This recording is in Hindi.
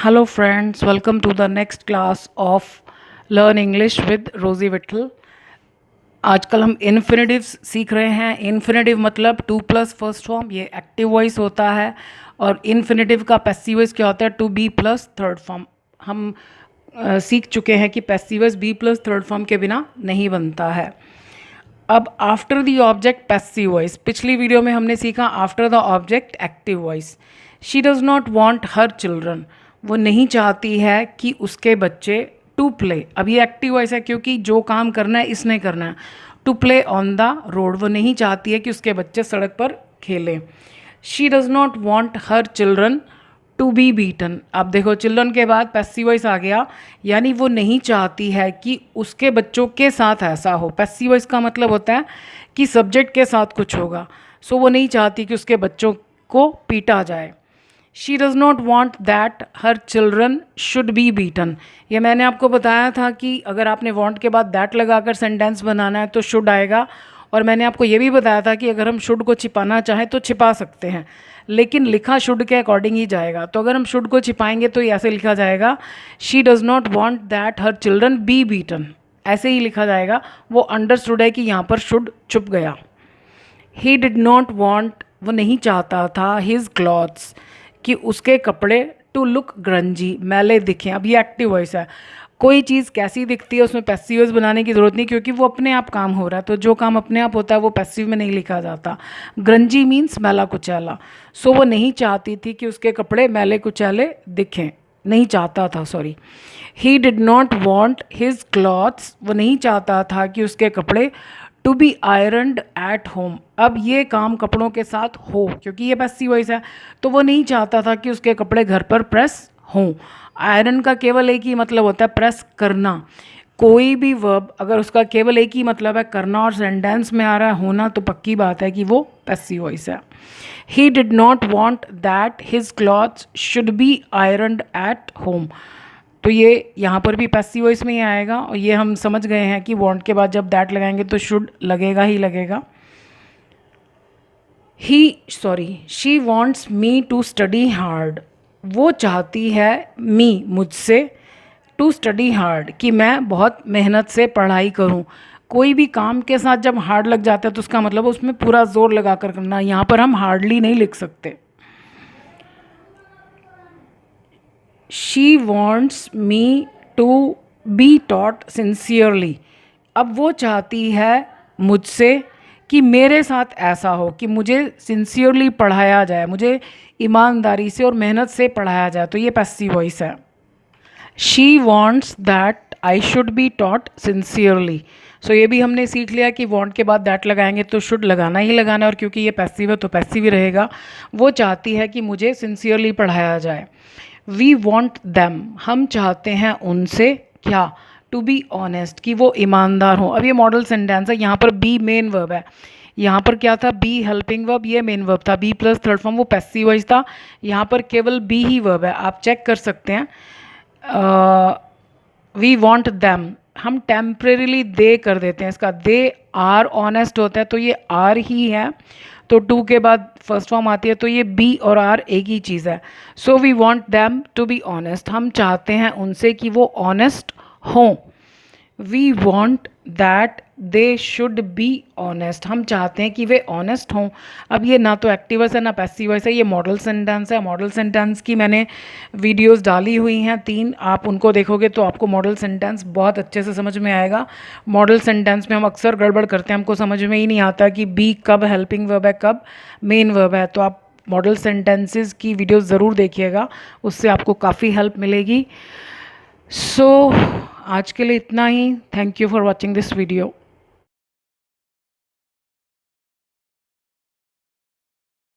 Hello friends, welcome to the next class of Learn English with Rosie Whittle। आजकल हम इन्फिनेटिव्स सीख रहे हैं। इन्फिनेटिव मतलब टू प्लस फर्स्ट फॉर्म, ये एक्टिव वॉइस होता है, और इन्फिनेटिव का पैसिव वॉइस क्या होता है, to be plus third form. हम सीख चुके हैं कि passive voice be plus third form के बिना नहीं बनता है। अब after the object passive voice, पिछली वीडियो में हमने सीखा after the object active voice. She does not want her children, वो नहीं चाहती है कि उसके बच्चे टू प्ले, अब ये एक्टिव वॉइस है क्योंकि जो काम करना है इसने करना है। To play on the road, वो नहीं चाहती है कि उसके बच्चे सड़क पर खेलें। She does not want her children to be beaten, अब देखो चिल्ड्रन के बाद पैसिव वॉइस आ गया, यानी वो नहीं चाहती है कि उसके बच्चों के साथ ऐसा हो। पैसिव वॉइस का मतलब होता है कि सब्जेक्ट के साथ कुछ होगा, सो वो नहीं चाहती कि उसके बच्चों को पीटा जाए। She does not want that her children should be beaten, ये मैंने आपको बताया था कि अगर आपने वॉन्ट के बाद दैट लगाकर सेंटेंस बनाना है तो शुड आएगा, और मैंने आपको ये भी बताया था कि अगर हम शुड को छिपाना चाहें तो छिपा सकते हैं, लेकिन लिखा शुड के अकॉर्डिंग ही जाएगा। तो अगर हम शुड को छिपाएंगे तो ये ऐसे लिखा जाएगा, she does not want that her children B beaten, ऐसे ही लिखा जाएगा। वो अंडरस्टूड है कि यहाँ पर शुड छुप गया। ही डिड नॉट वॉन्ट, वो नहीं चाहता था, हिज क्लॉथ्स, कि उसके कपड़े टू लुक ग्रंजी, मैले दिखें। अब ये एक्टिव वॉइस है, कोई चीज़ कैसी दिखती है उसमें पैसिव वॉइस बनाने की ज़रूरत नहीं, क्योंकि वो अपने आप काम हो रहा है। तो जो काम अपने आप होता है वो पैसिव में नहीं लिखा जाता। ग्रंजी मीन्स मैला कुचैला, सो वो नहीं चाहती थी कि उसके कपड़े मैले कुचैले दिखें, नहीं चाहता था, sorry. He did not want his clothes, वो नहीं चाहता था कि उसके कपड़े to be ironed at home, अब ये काम कपड़ों के साथ हो, क्योंकि ये पैसिव वॉइस है, तो वो नहीं चाहता था कि उसके कपड़े घर पर प्रेस हों। आयरन का केवल एक ही मतलब होता है, प्रेस करना। कोई भी वर्ब अगर उसका केवल एक ही मतलब है करना और सेंटेंस में आ रहा है होना, तो पक्की बात है कि वो पैसिव वॉइस है। He did not want that his clothes should be ironed at home, तो ये यहाँ पर भी पैसिव वॉइस में ही आएगा, और ये हम समझ गए हैं कि वांट के बाद जब दैट लगाएंगे तो शुड लगेगा ही लगेगा। She wants me to study hard, वो चाहती है मी, मुझसे, टू स्टडी हार्ड, कि मैं बहुत मेहनत से पढ़ाई करूँ। कोई भी काम के साथ जब हार्ड लग जाता है तो उसका मतलब उसमें पूरा जोर लगा कर करना, यहाँ पर हम हार्डली नहीं लिख सकते। She wants me to be taught sincerely, अब वो चाहती है मुझसे कि मेरे साथ ऐसा हो कि मुझे सिंसियरली पढ़ाया जाए, मुझे ईमानदारी से और मेहनत से पढ़ाया जाए, तो ये पैसिव वॉइस है। She wants that I should be taught sincerely, so ये भी हमने सीख लिया कि वॉन्ट के बाद दैट लगाएंगे तो शुड लगाना ही लगाना है, और क्योंकि ये पैसिव है तो पैसिव ही रहेगा। वो चाहती है कि मुझे सिंसियरली पढ़ाया जाए। वी वॉन्ट दैम, हम चाहते हैं उनसे क्या, टू बी ऑनेस्ट, कि वो ईमानदार हो। अब ये मॉडल सेंटेंस है, यहाँ पर बी मेन वर्ब है, यहाँ पर क्या था, बी हेल्पिंग वर्ब, ये मेन वर्ब था, बी प्लस थर्ड फॉर्म वो पैसिव वॉइस था, यहाँ पर केवल बी ही वर्ब है, आप चेक कर सकते हैं। वी वॉन्ट दैम, हम टेम्परेरीली दे कर देते हैं, इसका दे आर ऑनेस्ट होता है, तो ये आर ही है, तो टू के बाद फर्स्ट फॉर्म आती है, तो ये बी और आर एक ही चीज़ है। So we want them to be honest, हम चाहते हैं उनसे कि वो ऑनेस्ट हों। We want that they should be honest, हम चाहते हैं कि वे ऑनेस्ट हों। अब ये ना तो एक्टिव वॉइस है ना पैसिव वॉइस है, ये मॉडल सेंटेंस है। मॉडल सेंटेंस की मैंने वीडियोस डाली हुई हैं 3, आप उनको देखोगे तो आपको मॉडल सेंटेंस बहुत अच्छे से समझ में आएगा। मॉडल सेंटेंस में हम अक्सर गड़बड़ करते हैं, हमको समझ में ही नहीं आता कि बी कब हेल्पिंग वर्ब है कब मेन वर्ब है, तो आप मॉडल सेंटेंसेस की वीडियोस ज़रूर देखिएगा, उससे आपको काफ़ी हेल्प मिलेगी। सो आज के लिए इतना ही। Thank you for watching this video.